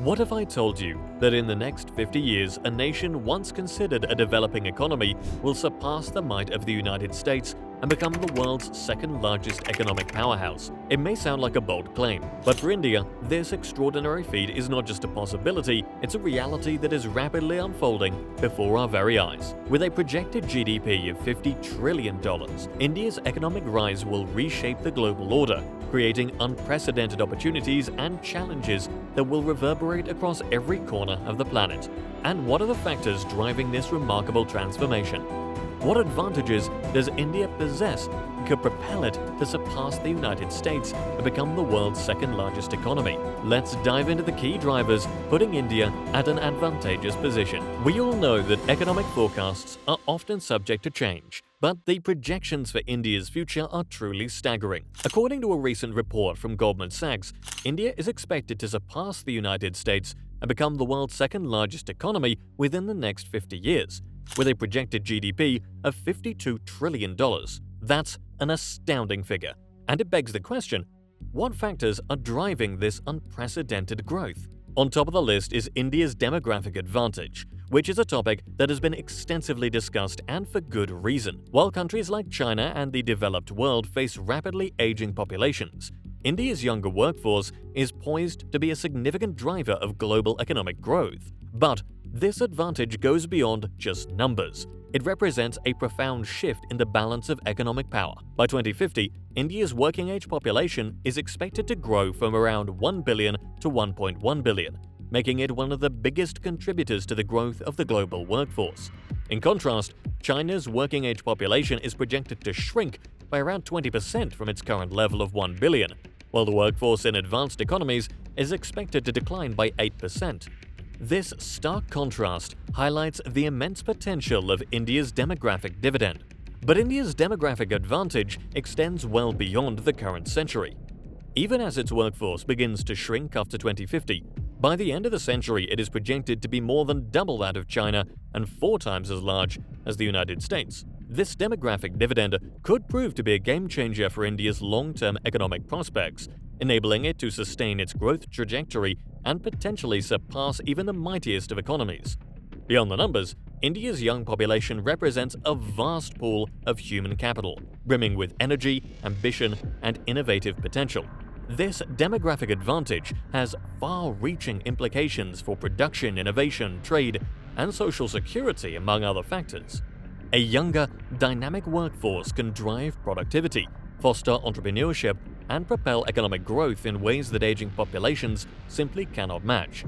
What if I told you that in the next 50 years, a nation once considered a developing economy will surpass the might of the United States and become the world's second-largest economic powerhouse? It may sound like a bold claim, but for India, this extraordinary feat is not just a possibility, it's a reality that is rapidly unfolding before our very eyes. With a projected GDP of $50 trillion, India's economic rise will reshape the global order, creating unprecedented opportunities and challenges that will reverberate across every corner of the planet. And what are the factors driving this remarkable transformation? What advantages does India possess that could propel it to surpass the United States and become the world's second-largest economy? Let's dive into the key drivers putting India at an advantageous position. We all know that economic forecasts are often subject to change, but the projections for India's future are truly staggering. According to a recent report from Goldman Sachs, India is expected to surpass the United States and become the world's second-largest economy within the next 50 years. With a projected GDP of $52 trillion. That's an astounding figure. And it begs the question, what factors are driving this unprecedented growth? On top of the list is India's demographic advantage, which is a topic that has been extensively discussed and for good reason. While countries like China and the developed world face rapidly aging populations, India's younger workforce is poised to be a significant driver of global economic growth. But this advantage goes beyond just numbers. It represents a profound shift in the balance of economic power. By 2050, India's working-age population is expected to grow from around 1 billion to 1.1 billion, making it one of the biggest contributors to the growth of the global workforce. In contrast, China's working-age population is projected to shrink by around 20% from its current level of 1 billion, while the workforce in advanced economies is expected to decline by 8%. This stark contrast highlights the immense potential of India's demographic dividend. But India's demographic advantage extends well beyond the current century. Even as its workforce begins to shrink after 2050, by the end of the century it is projected to be more than double that of China and 4 times as large as the United States. This demographic dividend could prove to be a game-changer for India's long-term economic prospects, enabling it to sustain its growth trajectory and potentially surpass even the mightiest of economies. Beyond the numbers, India's young population represents a vast pool of human capital, brimming with energy, ambition, and innovative potential. This demographic advantage has far-reaching implications for production, innovation, trade, and social security, among other factors. A younger, dynamic workforce can drive productivity, foster entrepreneurship, and propel economic growth in ways that aging populations simply cannot match.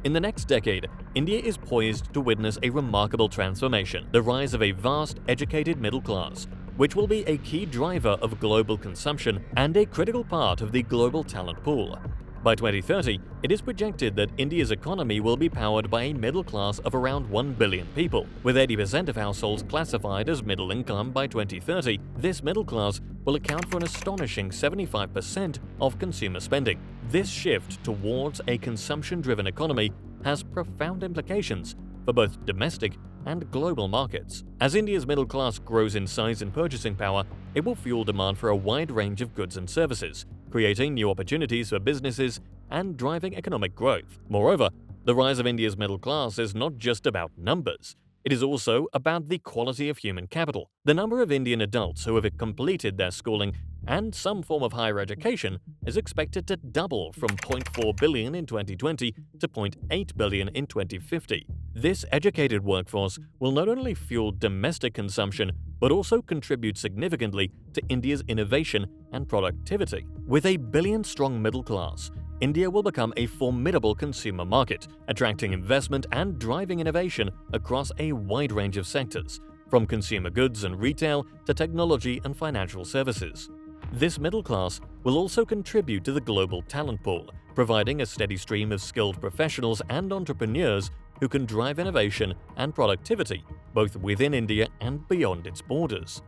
In the next decade, India is poised to witness a remarkable transformation, the rise of a vast, educated middle class, which will be a key driver of global consumption and a critical part of the global talent pool. By 2030, it is projected that India's economy will be powered by a middle class of around 1 billion people. With 80% of households classified as middle income by 2030, this middle class will account for an astonishing 75% of consumer spending. This shift towards a consumption-driven economy has profound implications for both domestic and global markets. As India's middle class grows in size and purchasing power, it will fuel demand for a wide range of goods and services, creating new opportunities for businesses and driving economic growth. Moreover, the rise of India's middle class is not just about numbers. It is also about the quality of human capital. The number of Indian adults who have completed their schooling and some form of higher education is expected to double from 0.4 billion in 2020 to 0.8 billion in 2050. This educated workforce will not only fuel domestic consumption, but also contribute significantly to India's innovation and productivity. With a billion-strong middle class, India will become a formidable consumer market, attracting investment and driving innovation across a wide range of sectors, from consumer goods and retail to technology and financial services. This middle class will also contribute to the global talent pool, providing a steady stream of skilled professionals and entrepreneurs who can drive innovation and productivity both within India and beyond its borders.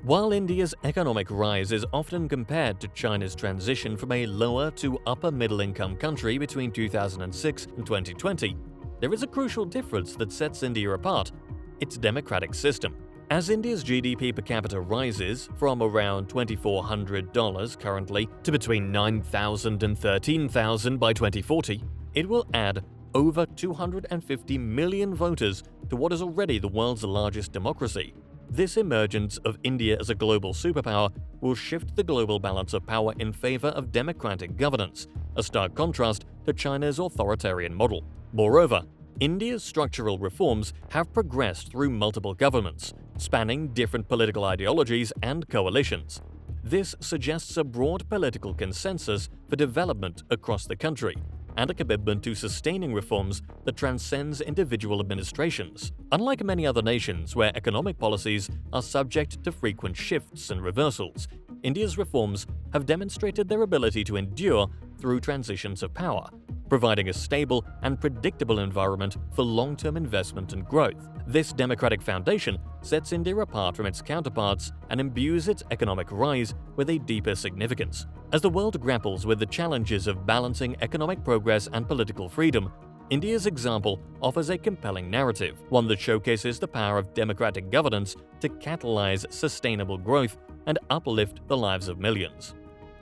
While India's economic rise is often compared to China's transition from a lower to upper middle-income country between 2006 and 2020, there is a crucial difference that sets India apart: its democratic system. As India's GDP per capita rises from around $2,400 currently to between $9,000 and $13,000 by 2040, it will add over 250 million voters to what is already the world's largest democracy. This emergence of India as a global superpower will shift the global balance of power in favor of democratic governance, a stark contrast to China's authoritarian model. Moreover, India's structural reforms have progressed through multiple governments, spanning different political ideologies and coalitions. This suggests a broad political consensus for development across the country, and a commitment to sustaining reforms that transcends individual administrations. Unlike many other nations where economic policies are subject to frequent shifts and reversals, India's reforms have demonstrated their ability to endure through transitions of power, providing a stable and predictable environment for long-term investment and growth. This democratic foundation sets India apart from its counterparts and imbues its economic rise with a deeper significance. As the world grapples with the challenges of balancing economic progress and political freedom, India's example offers a compelling narrative, one that showcases the power of democratic governance to catalyze sustainable growth and uplift the lives of millions.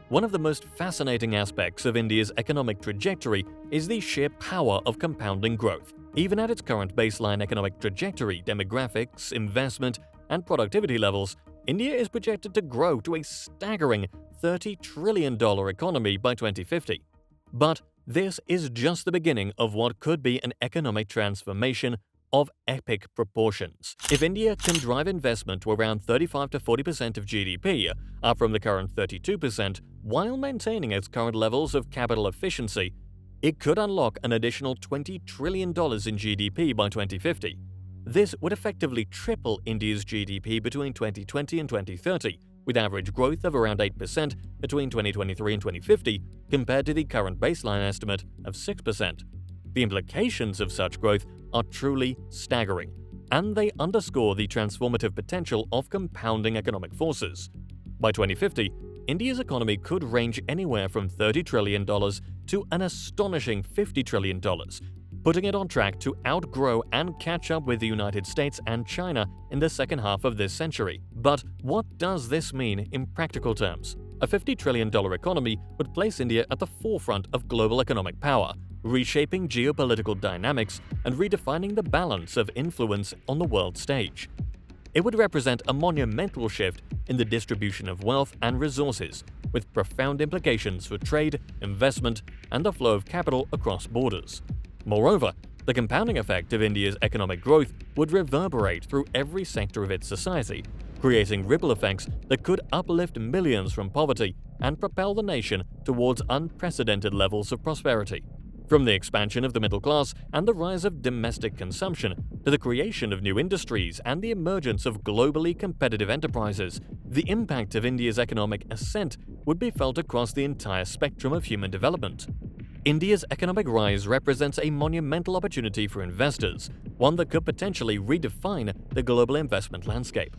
One of the most fascinating aspects of India's economic trajectory is the sheer power of compounding growth. Even at its current baseline economic trajectory, demographics, investment, and productivity levels, India is projected to grow to a staggering $30 trillion economy by 2050. But this is just the beginning of what could be an economic transformation of epic proportions. If India can drive investment to around 35 to 40% of GDP, up from the current 32%, while maintaining its current levels of capital efficiency, it could unlock an additional $20 trillion in GDP by 2050. This would effectively triple India's GDP between 2020 and 2030, with average growth of around 8% between 2023 and 2050, compared to the current baseline estimate of 6%. The implications of such growth are truly staggering, and they underscore the transformative potential of compounding economic forces. By 2050, India's economy could range anywhere from $30 trillion to an astonishing $50 trillion, putting it on track to outgrow and catch up with the United States and China in the second half of this century. But what does this mean in practical terms? A $50 trillion economy would place India at the forefront of global economic power, reshaping geopolitical dynamics and redefining the balance of influence on the world stage. It would represent a monumental shift in the distribution of wealth and resources, with profound implications for trade, investment, and the flow of capital across borders. Moreover, the compounding effect of India's economic growth would reverberate through every sector of its society, creating ripple effects that could uplift millions from poverty and propel the nation towards unprecedented levels of prosperity. From the expansion of the middle class and the rise of domestic consumption to the creation of new industries and the emergence of globally competitive enterprises, the impact of India's economic ascent would be felt across the entire spectrum of human development. India's economic rise represents a monumental opportunity for investors, one that could potentially redefine the global investment landscape.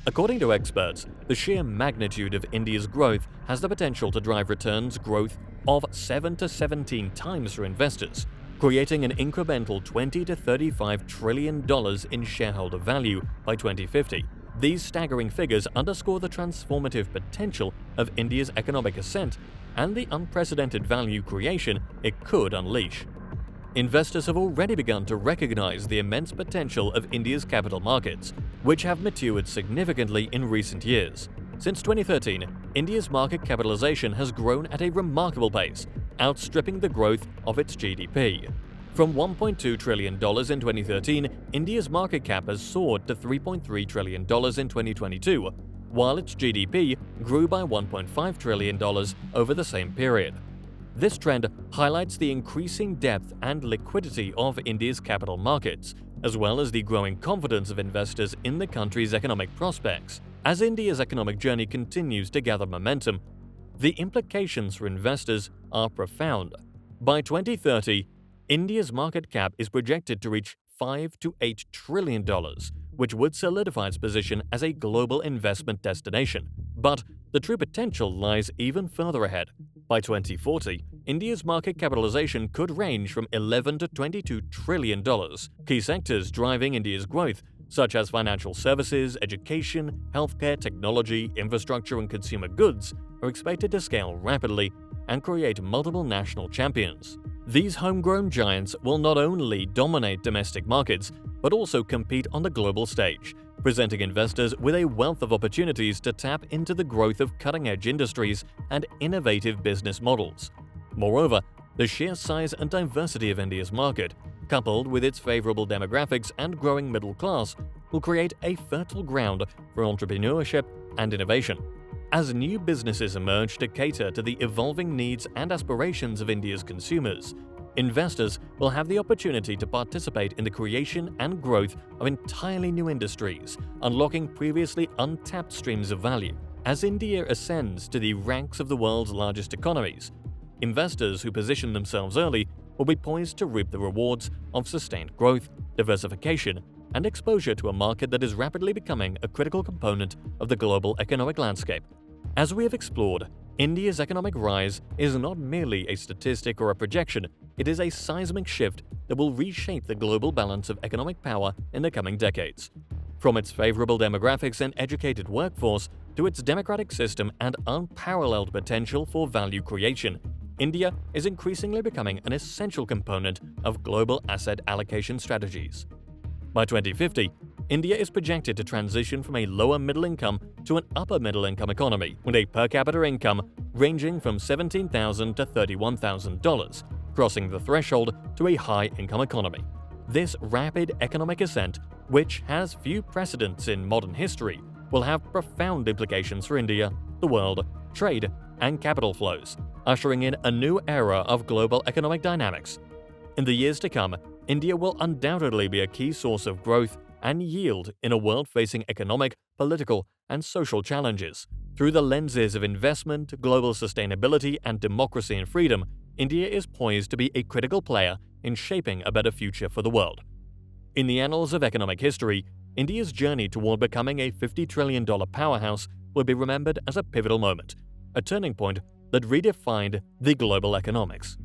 According to experts, the sheer magnitude of India's growth has the potential to drive returns growth of 7 to 17 times for investors, creating an incremental $20 to $35 trillion in shareholder value by 2050. These staggering figures underscore the transformative potential of India's economic ascent and the unprecedented value creation it could unleash. Investors have already begun to recognize the immense potential of India's capital markets, which have matured significantly in recent years. Since 2013, India's market capitalization has grown at a remarkable pace, outstripping the growth of its GDP. From $1.2 trillion in 2013, India's market cap has soared to $3.3 trillion in 2022, while its GDP grew by $1.5 trillion over the same period. This trend highlights the increasing depth and liquidity of India's capital markets, as well as the growing confidence of investors in the country's economic prospects. As India's economic journey continues to gather momentum, the implications for investors are profound. By 2030, India's market cap is projected to reach $5 to $8 trillion, which would solidify its position as a global investment destination. But the true potential lies even further ahead. By 2040, India's market capitalization could range from $11 to $22 trillion. Key sectors driving India's growth, such as financial services, education, healthcare, technology, infrastructure, and consumer goods, are expected to scale rapidly and create multiple national champions. These homegrown giants will not only dominate domestic markets, but also compete on the global stage, presenting investors with a wealth of opportunities to tap into the growth of cutting-edge industries and innovative business models. Moreover, the sheer size and diversity of India's market, coupled with its favorable demographics and growing middle class, will create a fertile ground for entrepreneurship and innovation. As new businesses emerge to cater to the evolving needs and aspirations of India's consumers, investors will have the opportunity to participate in the creation and growth of entirely new industries, unlocking previously untapped streams of value. As India ascends to the ranks of the world's largest economies, investors who position themselves early will be poised to reap the rewards of sustained growth, diversification, and exposure to a market that is rapidly becoming a critical component of the global economic landscape. As we have explored, India's economic rise is not merely a statistic or a projection, it is a seismic shift that will reshape the global balance of economic power in the coming decades. From its favorable demographics and educated workforce to its democratic system and unparalleled potential for value creation, India is increasingly becoming an essential component of global asset allocation strategies. By 2050, India is projected to transition from a lower middle income to an upper middle income economy, with a per capita income ranging from $17,000 to $31,000, crossing the threshold to a high income economy. This rapid economic ascent, which has few precedents in modern history, will have profound implications for India, the world, trade, and capital flows, ushering in a new era of global economic dynamics. In the years to come, India will undoubtedly be a key source of growth and yield in a world facing economic, political, and social challenges. Through the lenses of investment, global sustainability, and democracy and freedom, India is poised to be a critical player in shaping a better future for the world. In the annals of economic history, India's journey toward becoming a $50 trillion powerhouse will be remembered as a pivotal moment, a turning point that redefined the global economics.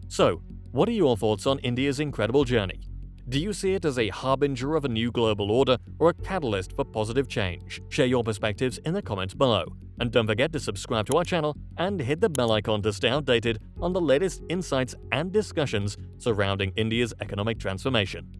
So, what are your thoughts on India's incredible journey? Do you see it as a harbinger of a new global order or a catalyst for positive change? Share your perspectives in the comments below. And don't forget to subscribe to our channel and hit the bell icon to stay updated on the latest insights and discussions surrounding India's economic transformation.